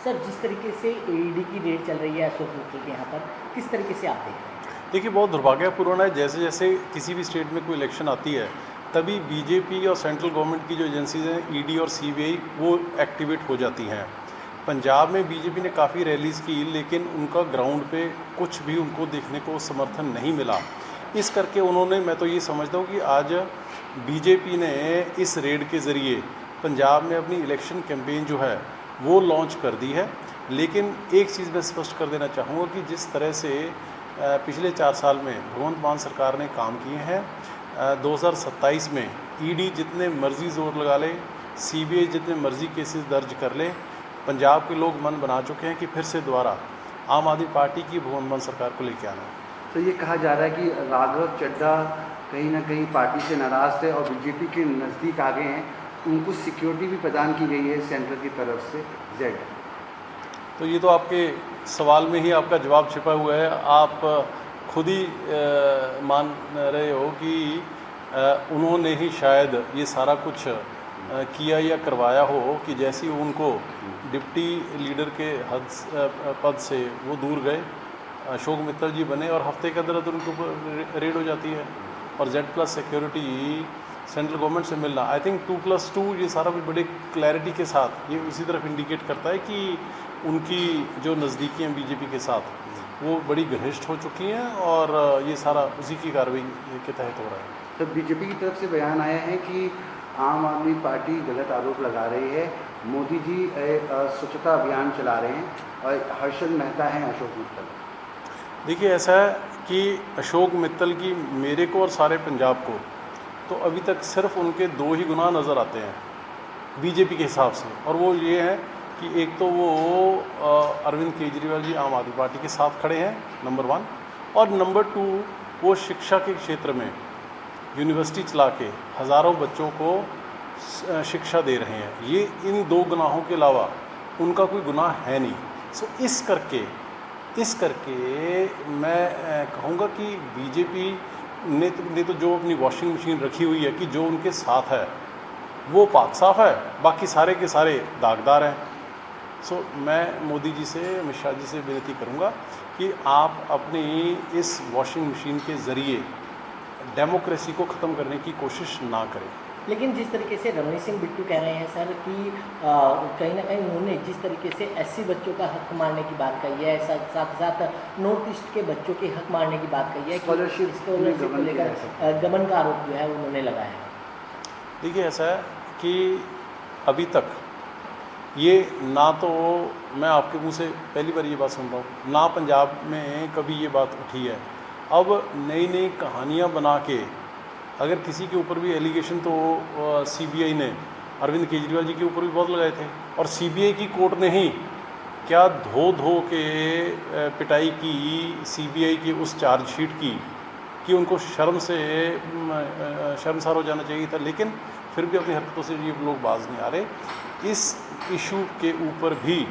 Sir, जिस तरीके से ईडी की रेड चल रही है अशोक मित्तल के यहाँ पर, किस तरीके से आप देख रहे हैं? देखिए, बहुत दुर्भाग्यपूर्ण है। जैसे जैसे किसी भी स्टेट में कोई इलेक्शन आती है, तभी बीजेपी और सेंट्रल गवर्नमेंट की जो एजेंसीज हैं, ईडी और सीबीआई, वो एक्टिवेट हो जाती हैं। पंजाब में बीजेपी ने काफ़ी रैलीज़ की, लेकिन उनका ग्राउंड पे कुछ भी उनको देखने को समर्थन नहीं मिला। इस करके उन्होंने, मैं तो ये समझता हूँ कि आज बीजेपी ने इस रेड के ज़रिए पंजाब में अपनी इलेक्शन कैंपेन जो है वो लॉन्च कर दी है। लेकिन एक चीज़ मैं स्पष्ट कर देना चाहूँगा कि जिस तरह से पिछले 4 साल में भगवंत मान सरकार ने काम किए हैं, 2027 में ईडी जितने मर्जी जोर लगा ले, सीबीआई जितने मर्जी केसेस दर्ज कर ले, पंजाब के लोग मन बना चुके हैं कि फिर से दोबारा आम आदमी पार्टी की भगवंत मान सरकार को लेके आना है। तो ये कहा जा रहा है कि राघव चड्ढा कहीं ना कहीं पार्टी से नाराज़ थे और बीजेपी के नज़दीक आ गए हैं, उनको सिक्योरिटी भी प्रदान की गई है सेंटर की तरफ से जेड। तो ये तो आपके सवाल में ही आपका जवाब छिपा हुआ है। आप खुद ही मान रहे हो कि उन्होंने ही शायद ये सारा कुछ किया या करवाया हो कि जैसे ही उनको डिप्टी लीडर के पद से वो दूर गए, अशोक मित्तल जी बने और हफ्ते के अंदर उनके ऊपर रेड हो जाती है। और Z+ सिक्योरिटी सेंट्रल गवर्नमेंट से मिलना, आई थिंक 2+2 ये सारा कुछ बड़े क्लैरिटी के साथ ये उसी तरफ इंडिकेट करता है कि उनकी जो नज़दीकियाँ बीजेपी के साथ वो बड़ी घनिष्ठ हो चुकी हैं और ये सारा उसी की कार्रवाई के तहत हो रहा है। तो बीजेपी की तरफ से बयान आया है कि आम आदमी पार्टी गलत आरोप लगा रही है, मोदी जी स्वच्छता अभियान चला रहे हैं और हर्षद मेहता हैं अशोक मित्तल। देखिए, ऐसा है कि अशोक मित्तल की मेरे को और सारे पंजाब को तो अभी तक सिर्फ उनके 2 ही गुनाह नज़र आते हैं बीजेपी के हिसाब से, और वो ये है कि एक तो वो अरविंद केजरीवाल जी आम आदमी पार्टी के साथ खड़े हैं, नंबर 1, और नंबर 2 वो शिक्षा के क्षेत्र में यूनिवर्सिटी चला के हज़ारों बच्चों को शिक्षा दे रहे हैं। ये इन 2 गुनाहों के अलावा उनका कोई गुनाह है नहीं। सो इस करके मैं कहूँगा कि बीजेपी ने तो जो अपनी वॉशिंग मशीन रखी हुई है कि जो उनके साथ है वो पाक साफ़ है, बाकी सारे के सारे दागदार हैं। सो मैं मोदी जी से, अमित शाह जी से विनती करूँगा कि आप अपनी इस वॉशिंग मशीन के ज़रिए डेमोक्रेसी को ख़त्म करने की कोशिश ना करें। लेकिन जिस तरीके से रमनीत सिंह बिट्टू कह रहे हैं सर कि कहीं ना कहीं उन्होंने जिस तरीके से SC बच्चों का हक मारने की बात कही है, साथ साथ नॉर्थ ईस्ट के बच्चों के हक मारने की बात कही है, स्कॉलरशिप को लेकर गबन का आरोप जो है उन्होंने लगाया है। देखिए, ऐसा है कि अभी तक ये ना तो मैं आपके मुंह से पहली बार ये बात सुन रहा हूँ, ना पंजाब में कभी ये बात उठी है। अब नई नई कहानियाँ बना के अगर किसी के ऊपर भी एलिगेशन, तो CBI ने अरविंद केजरीवाल जी के ऊपर भी बहुत लगाए थे, और CBI की कोर्ट ने ही क्या धो के पिटाई की CBI की उस चार्जशीट की कि उनको शर्मसार हो जाना चाहिए था। लेकिन फिर भी अपनी हरकतों से ये लोग बाज नहीं आ रहे। इस इशू के ऊपर भी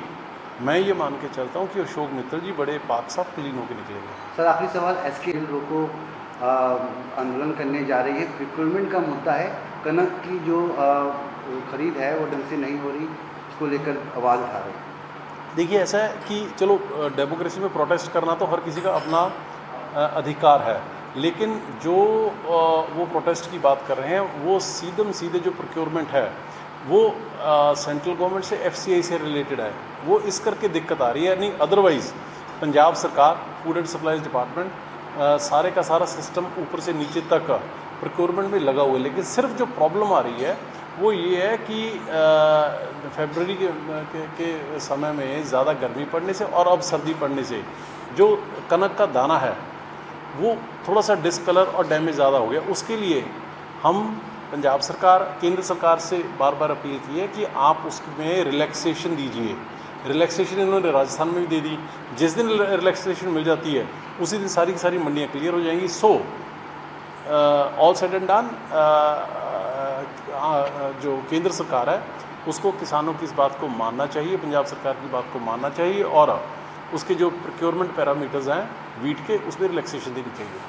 मैं ये मान के चलता हूँ कि अशोक मित्तल जी बड़े पाक साफ क्लीन होकर निकलेंगे। सर, आखिरी सवाल, SK रोको आंदोलन करने जा रही है, प्रिक्रूटमेंट का मुद्दा है, कनक की जो खरीद है वो ढंग से नहीं हो रही, इसको लेकर आवाज़ उठा रहे हैं। देखिए, ऐसा है कि चलो डेमोक्रेसी में प्रोटेस्ट करना तो हर किसी का अपना अधिकार है, लेकिन जो वो प्रोटेस्ट की बात कर रहे हैं वो सीधे जो प्रोक्योरमेंट है वो सेंट्रल गवर्नमेंट से FCI से रिलेटेड है, वो इस करके दिक्कत आ रही है। नहीं, अदरवाइज़ पंजाब सरकार, फूड एंड सप्लाईज डिपार्टमेंट, सारे का सारा सिस्टम ऊपर से नीचे तक प्रोक्योरमेंट में लगा हुआ है। लेकिन सिर्फ जो प्रॉब्लम आ रही है वो ये है कि फरवरी के समय में ज़्यादा गर्मी पड़ने से और अब सर्दी पड़ने से जो कनक का दाना है वो थोड़ा सा डिसकलर और डैमेज ज़्यादा हो गया। उसके लिए हम पंजाब सरकार, केंद्र सरकार से बार बार अपील की है कि आप उसमें रिलैक्सेशन दीजिए। रिलैक्सेशन इन्होंने राजस्थान में भी दे दी। जिस दिन रिलैक्सेशन मिल जाती है उसी दिन सारी की सारी मंडियाँ क्लियर हो जाएंगी। So all said and done, जो केंद्र सरकार है उसको किसानों की इस बात को मानना चाहिए, पंजाब सरकार की बात को मानना चाहिए, और उसके जो प्रोक्योरमेंट पैरामीटर्स हैं वीट के, उसमें रिलैक्सेशन देनी चाहिए।